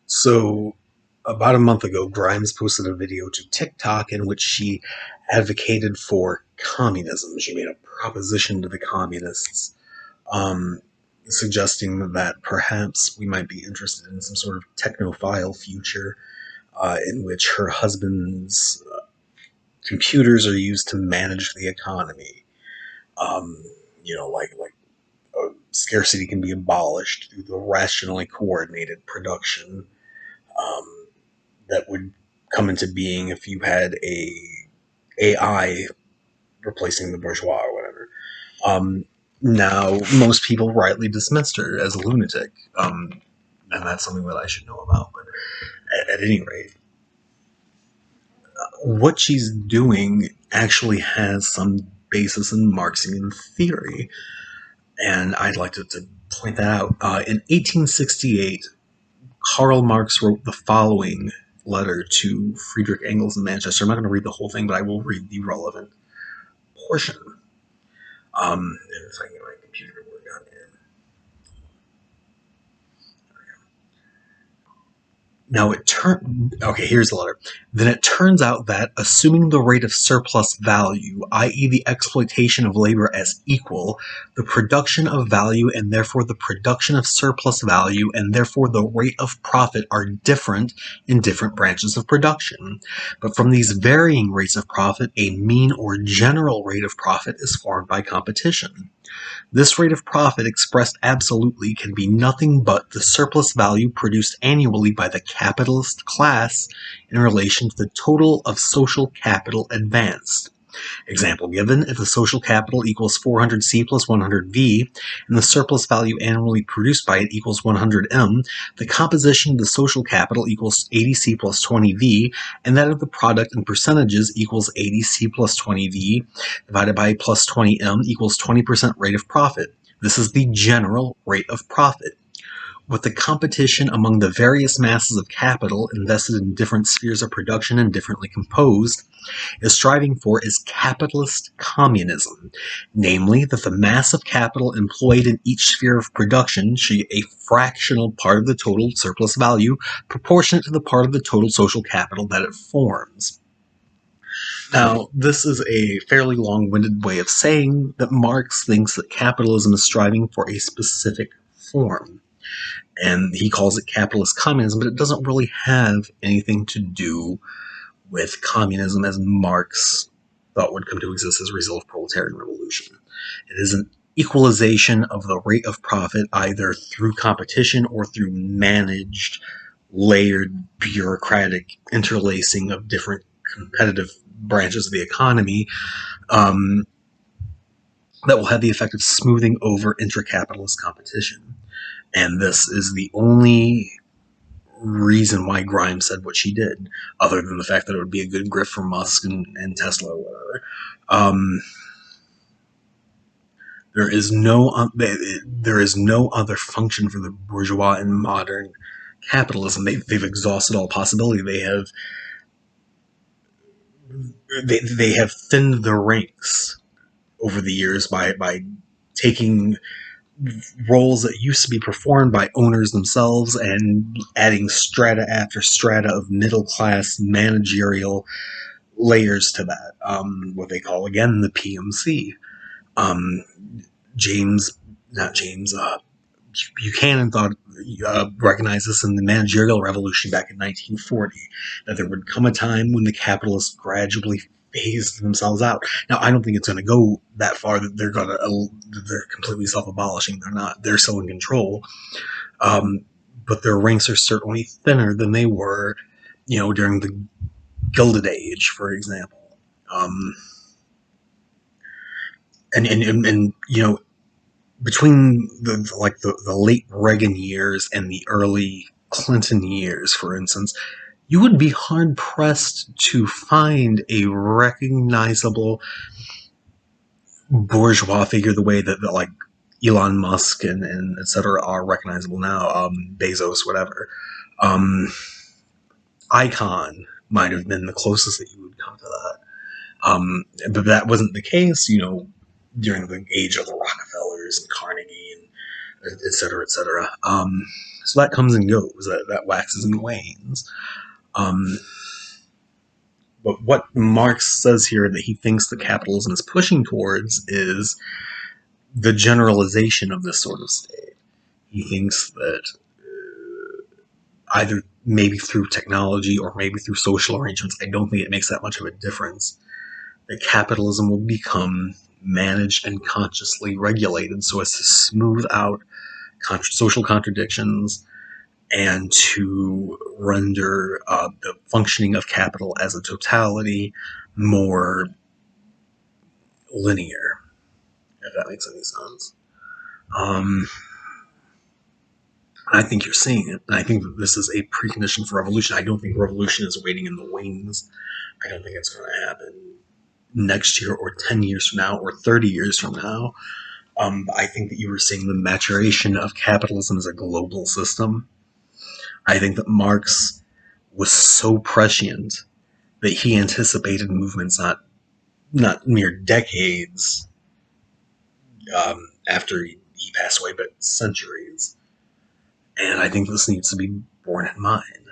So, about a month ago, Grimes posted a video to TikTok in which she advocated for communism. She made a proposition to the communists, um, suggesting that perhaps we might be interested in some sort of technophile future in which her husband's computers are used to manage the economy. Um, scarcity can be abolished through the rationally coordinated production um, that would come into being if you had a AI replacing the bourgeois or whatever. Um, Now, most people rightly dismissed her as a lunatic, and that's something that I should know about. But at any rate, what she's doing actually has some basis in Marxian theory, and I'd like to point that out. In 1868, Karl Marx wrote the following letter to Friedrich Engels in Manchester. I'm not going to read the whole thing, but I will read the relevant portion. If I can get my computer to work on it. Now here's the letter. Then it turns out that, assuming the rate of surplus value, i.e. the exploitation of labor as equal, the production of value and therefore the production of surplus value and therefore the rate of profit are different in different branches of production. But from these varying rates of profit, a mean or general rate of profit is formed by competition. This rate of profit expressed absolutely can be nothing but the surplus value produced annually by the capitalist class in relation to the total of social capital advanced. Example given, if the social capital equals 400C plus 100V, and the surplus value annually produced by it equals 100M, the composition of the social capital equals 80C plus 20V, and that of the product in percentages equals 80C plus 20V, divided by plus 20M equals 20% rate of profit. This is the general rate of profit. What the competition among the various masses of capital invested in different spheres of production and differently composed is striving for is capitalist-communism, namely that the mass of capital employed in each sphere of production should be a fractional part of the total surplus value proportionate to the part of the total social capital that it forms. Now, this is a fairly long-winded way of saying that Marx thinks that capitalism is striving for a specific form. And he calls it capitalist communism, but it doesn't really have anything to do with communism as Marx thought would come to exist as a result of proletarian revolution. It is an equalization of the rate of profit either through competition or through managed, layered, bureaucratic interlacing of different competitive branches of the economy that will have the effect of smoothing over intra-capitalist competition. And this is the only reason why Grimes said what she did, other than the fact that it would be a good grift for Musk and Tesla or whatever. There is no other function for the bourgeois in modern capitalism. They've exhausted all possibility. They have thinned the ranks over the years by taking roles that used to be performed by owners themselves and adding strata after strata of middle-class managerial layers to that. What they call, again, the PMC. Buchanan recognized this in the managerial revolution back in 1940, that there would come a time when the capitalists gradually phased themselves out. Now, I don't think it's going to go that far that they're completely self-abolishing. They're not. They're still in control. But their ranks are certainly thinner than they were, during the Gilded Age, for example. Between the late Reagan years and the early Clinton years, for instance, you would be hard-pressed to find a recognizable bourgeois figure the way that like Elon Musk and et cetera are recognizable now, Bezos, whatever. Icon might have been the closest that you would come to that. But that wasn't the case, during the age of the Rockefellers and Carnegie and et cetera, et cetera. So that comes and goes, that waxes and wanes. Um, but what Marx says here that he thinks that capitalism is pushing towards is the generalization of this sort of state. He thinks that either maybe through technology or maybe through social arrangements, I don't think it makes that much of a difference, that capitalism will become managed and consciously regulated so as to smooth out social contradictions and to render the functioning of capital as a totality more linear, if that makes any sense. Um, I think you're seeing it. And I think that this is a precondition for revolution. I don't think revolution is waiting in the wings. I don't think it's going to happen next year or 10 years from now or 30 years from now. I think that you were seeing the maturation of capitalism as a global system. I think that Marx was so prescient that he anticipated movements not mere decades after he passed away, but centuries. And I think this needs to be borne in mind.